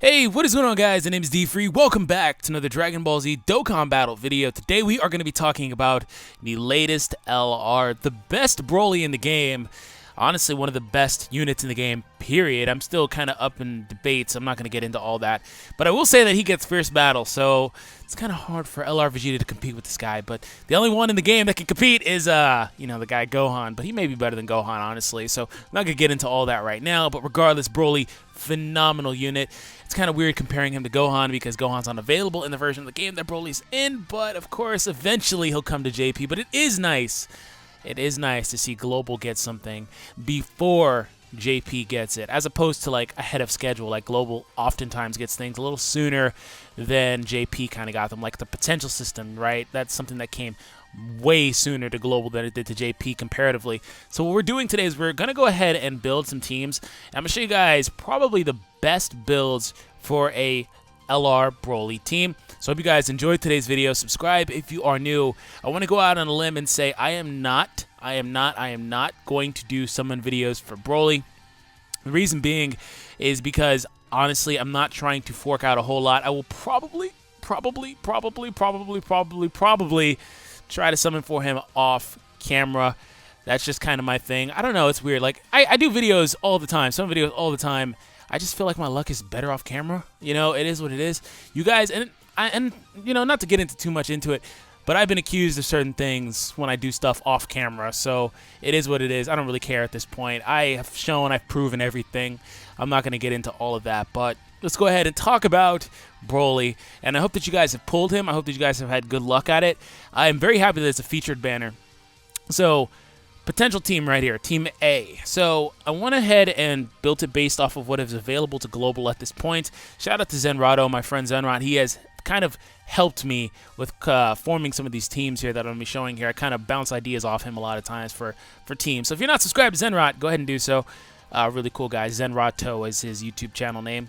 Hey, what is going on, guys? My name is D-Free. Welcome back to another Dragon Ball Z Dokkan Battle video. Today we are going to be talking about the latest LR, the best Broly in the game. Honestly, one of the best units in the game, period. I'm still kind of up in debates. I'm not going to get into all that. But I will say that he gets fierce battle, so it's kind of hard for LR Vegeta to compete with this guy. But the only one in the game that can compete is, the guy Gohan. But he may be better than Gohan, honestly. So I'm not going to get into all that right now. But regardless, Broly, phenomenal unit. It's kind of weird comparing him to Gohan because Gohan's unavailable in the version of the game that Broly's in. But, of course, eventually he'll come to JP. But it is nice. It is nice to see Global get something before JP gets it, as opposed to like ahead of schedule. Like Global oftentimes gets things a little sooner than JP kind of got them. Like the potential system, right? That's something that came way sooner to Global than it did to JP comparatively. So what we're doing today is we're going to go ahead and build some teams. And I'm going to show you guys probably the best builds for a LR Broly team. So I hope you guys enjoyed today's video. Subscribe if you are new. I want to go out on a limb and say I am not going to do summon videos for Broly. The reason being is because honestly, I'm not trying to fork out a whole lot. I will probably try to summon for him off camera. That's just kind of my thing. I don't know, it's weird. Like I do videos all the time, some videos all the time. I just feel like my luck is better off camera. You know, it is what it is. You guys, and you know, not to get into too much into it, but I've been accused of certain things when I do stuff off camera, so it is what it is. I don't really care at this point. I've proven everything. I'm not going to get into all of that, but let's go ahead and talk about Broly, and I hope that you guys have pulled him. I hope that you guys have had good luck at it. I am very happy that it's a featured banner. So, potential team right here, Team A. So I went ahead and built it based off of what is available to Global at this point. Shout out to Zenrato, my friend Zenrot. He has kind of helped me with forming some of these teams here that I'm going to be showing here. I kind of bounce ideas off him a lot of times for teams. So if you're not subscribed to Zenrot, go ahead and do so. Really cool guy. Zenrato is his YouTube channel name.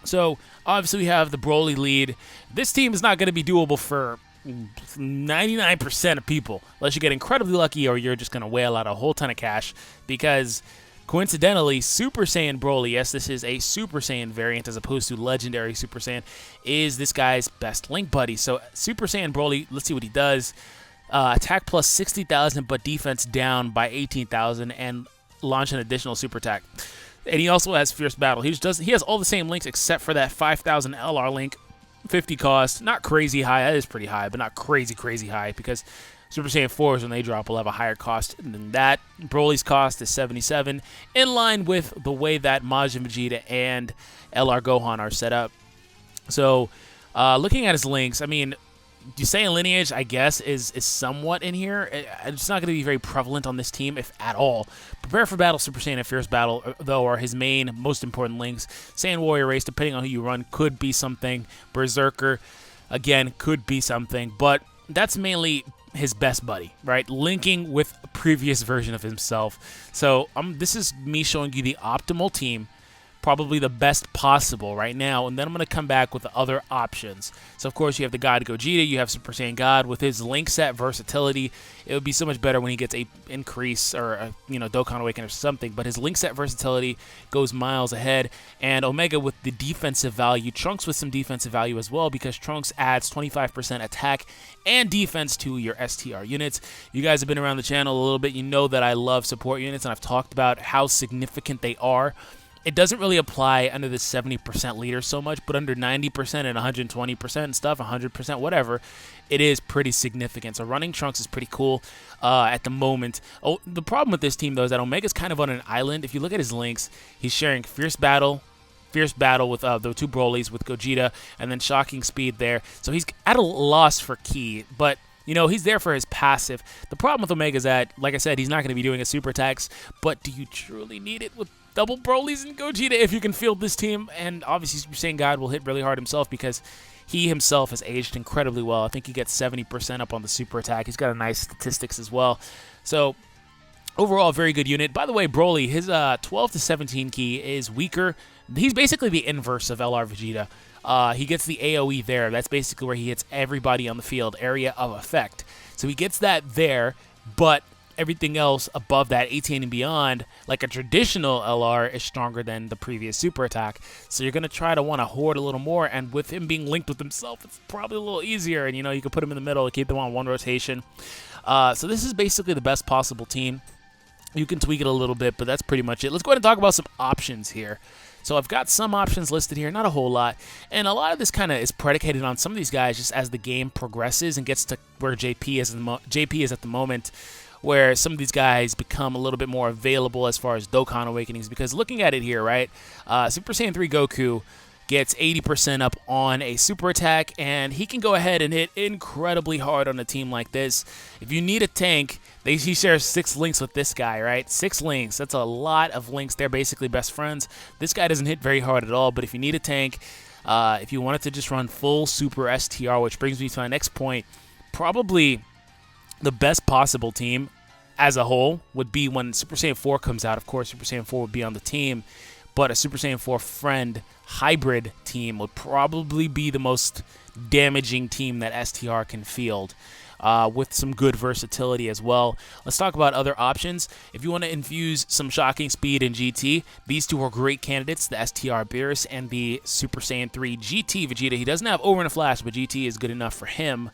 So obviously we have the Broly lead. This team is not going to be doable for 99% of people, unless you get incredibly lucky or you're just going to whale out a whole ton of cash, because coincidentally, Super Saiyan Broly, yes, this is a Super Saiyan variant as opposed to Legendary Super Saiyan, is this guy's best link buddy. So Super Saiyan Broly, let's see what he does. Attack plus 60,000, but defense down by 18,000, and launch an additional super attack. And he also has Fierce Battle. He has all the same links except for that 5,000 LR link. 50 cost, not crazy high. That is pretty high, but not crazy high, because Super Saiyan 4s, when they drop, will have a higher cost than that. Broly's cost is 77, in line with the way that Majin Vegeta and LR Gohan are set up. So, looking at his links, I mean, Saiyan lineage, I guess, is somewhat in here. It's not going to be very prevalent on this team, if at all. Prepare for Battle, Super Saiyan, and Fierce Battle, though, are his main, most important links. Saiyan Warrior Race, depending on who you run, could be something. Berserker, again, could be something. But that's mainly his best buddy, right? Linking with a previous version of himself. So this is me showing you the optimal team, probably the best possible right now, and then I'm going to come back with the other options. So, of course, you have the God Gogeta, you have Super Saiyan God. With his link set versatility, it would be so much better when he gets a increase or a, Dokkan Awaken or something, but his link set versatility goes miles ahead. And Omega with the defensive value, Trunks with some defensive value as well, because Trunks adds 25% attack and defense to your STR units. You guys have been around the channel a little bit. You know that I love support units, and I've talked about how significant they are. It doesn't really apply under the 70% leader so much, but under 90% and 120% and stuff, 100%, whatever, it is pretty significant. So running Trunks is pretty cool at the moment. Oh, the problem with this team, though, is that Omega's kind of on an island. If you look at his links, he's sharing Fierce Battle with the two Brolys with Gogeta, and then Shocking Speed there. So he's at a loss for Ki, but he's there for his passive. The problem with Omega is that, like I said, he's not going to be doing his super attacks, but do you truly need it with double Brolys and Gogeta if you can field this team? And obviously, Super Saiyan God will hit really hard himself because he himself has aged incredibly well. I think he gets 70% up on the super attack. He's got a nice statistics as well. So, overall, very good unit. By the way, Broly, his 12 to 17 Ki is weaker. He's basically the inverse of LR Vegeta. He gets the AoE there. That's basically where he hits everybody on the field, area of effect. So he gets that there, but everything else above that 18 and beyond, like a traditional LR, is stronger than the previous super attack. So you're going to try to want to hoard a little more, and with him being linked with himself, it's probably a little easier, and you know, you can put him in the middle to keep them on one rotation. So this is basically the best possible team. You can tweak it a little bit, but that's pretty much it. Let's go ahead and talk about some options here. So I've got some options listed here, not a whole lot, and a lot of this kind of is predicated on some of these guys just as the game progresses and gets to where JP is at the moment, where some of these guys become a little bit more available as far as Dokkan Awakenings. Because looking at it here, right, Super Saiyan 3 Goku gets 80% up on a super attack, and he can go ahead and hit incredibly hard on a team like this. If you need a tank, he shares 6 links with this guy, right? 6 links. That's a lot of links. They're basically best friends. This guy doesn't hit very hard at all, but if you need a tank, if you wanted to just run full super STR, which brings me to my next point, probably the best possible team as a whole would be when Super Saiyan 4 comes out. Of course, Super Saiyan 4 would be on the team, but a Super Saiyan 4 friend hybrid team would probably be the most damaging team that STR can field, with some good versatility as well. Let's talk about other options. If you want to infuse some shocking speed in GT, these two are great candidates, the STR Beerus and the Super Saiyan 3 GT Vegeta. He doesn't have Over in a Flash, but GT is good enough for him.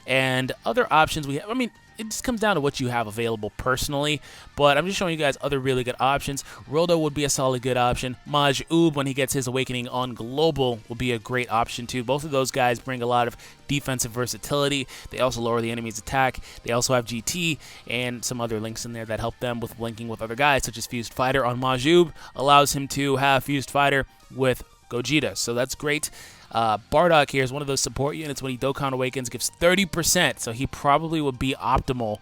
And other options we have, I mean, it just comes down to what you have available personally, but I'm just showing you guys other really good options. Rodo would be a solid good option. Maj Oob, when he gets his awakening on global, will be a great option too. Both of those guys bring a lot of defensive versatility. They also lower the enemy's attack. They also have GT and some other links in there that help them with linking with other guys, such as Fused Fighter on Maj Oob allows him to have Fused Fighter with Gogeta, so that's great. Bardock here is one of those support units. When he Dokkan Awakens, gives 30%, so he probably would be optimal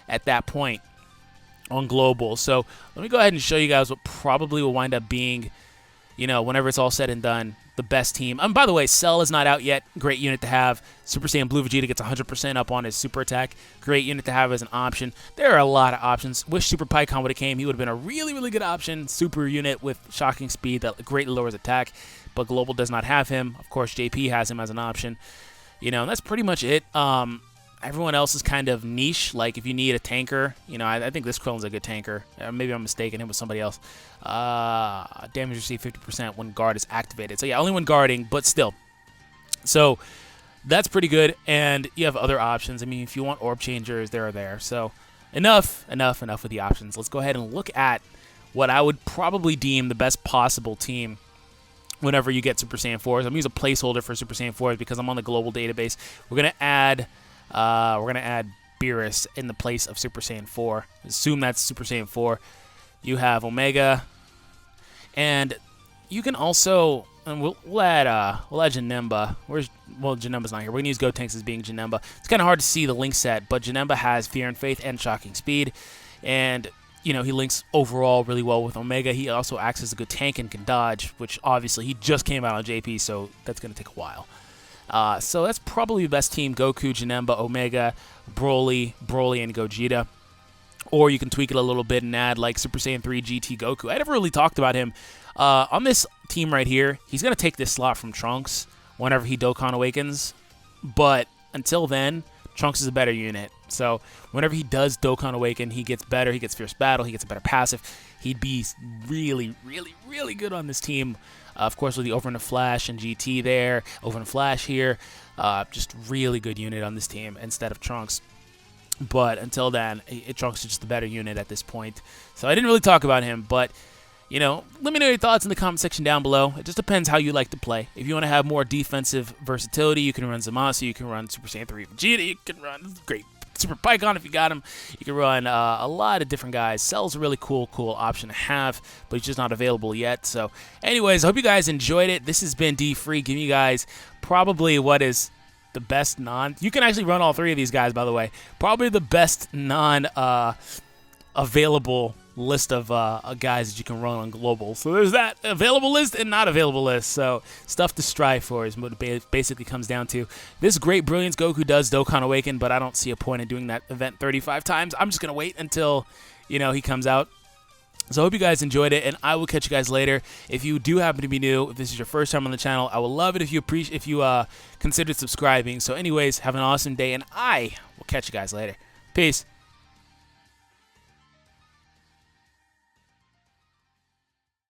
at that point on global. So let me go ahead and show you guys what probably will wind up being, you know, whenever it's all said and done, the best team. By the way, Cell is not out yet. Great unit to have. Super Saiyan Blue Vegeta gets 100% up on his super attack. Great unit to have as an option. There are a lot of options. Wish Super Pycon would have came. He would have been a really, really good option. Super unit with shocking speed that greatly lowers attack, but Global does not have him. Of course, JP has him as an option. You know, and that's pretty much it. Everyone else is kind of niche. Like, if you need a tanker, you know, I think this Krillin's a good tanker. Maybe I'm mistaken him with somebody else. Damage received 50% when guard is activated. So, yeah, only when guarding, but still. So, that's pretty good. And you have other options. I mean, if you want orb changers, they're there. So, enough with the options. Let's go ahead and look at what I would probably deem the best possible team whenever you get Super Saiyan 4s. I'm going to use a placeholder for Super Saiyan 4s because I'm on the global database. We're going to add Beerus in the place of Super Saiyan 4. Assume that's Super Saiyan 4. You have Omega, and you can also, and we'll add Janemba. Janemba's not here. We're gonna use Gotenks as being Janemba. It's kind of hard to see the link set, but Janemba has Fear and Faith and Shocking Speed, and you know, he links overall really well with Omega. He also acts as a good tank and can dodge, which obviously he just came out on JP, so that's gonna take a while. So that's probably the best team: Goku, Janemba, Omega, Broly, and Gogeta. Or you can tweak it a little bit and add like Super Saiyan 3 GT Goku. I never really talked about him. On this team right here, he's going to take this slot from Trunks whenever he Dokkan Awakens. But until then, Trunks is a better unit. So whenever he does Dokkan Awaken, he gets better. He gets Fierce Battle. He gets a better passive. He'd be really, really, really good on this team. Of course, with the Over in a Flash and GT there. Over in a Flash here. Just really good unit on this team instead of Trunks. But until then, Trunks is just the better unit at this point. So I didn't really talk about him, but, you know, let me know your thoughts in the comment section down below. It just depends how you like to play. If you want to have more defensive versatility, you can run Zamasu, you can run Super Saiyan 3 Vegeta, you can run great Super Pycon if you got him. You can run a lot of different guys. Cell's a really cool option to have, but he's just not available yet. So anyways, I hope you guys enjoyed it. This has been D-Free, giving you guys probably what is the best you can actually run all three of these guys, by the way. Probably the best available list of guys that you can run on global. So there's that available list and not available list. So stuff to strive for is what it basically comes down to. This Great Brilliance Goku does Dokkan Awaken, but I don't see a point in doing that event 35 times. I'm just gonna wait until, you know, he comes out. So I hope you guys enjoyed it, and I will catch you guys later. If you do happen to be new, if this is your first time on the channel, I would love it if you considered subscribing. So anyways, have an awesome day, and I will catch you guys later. Peace.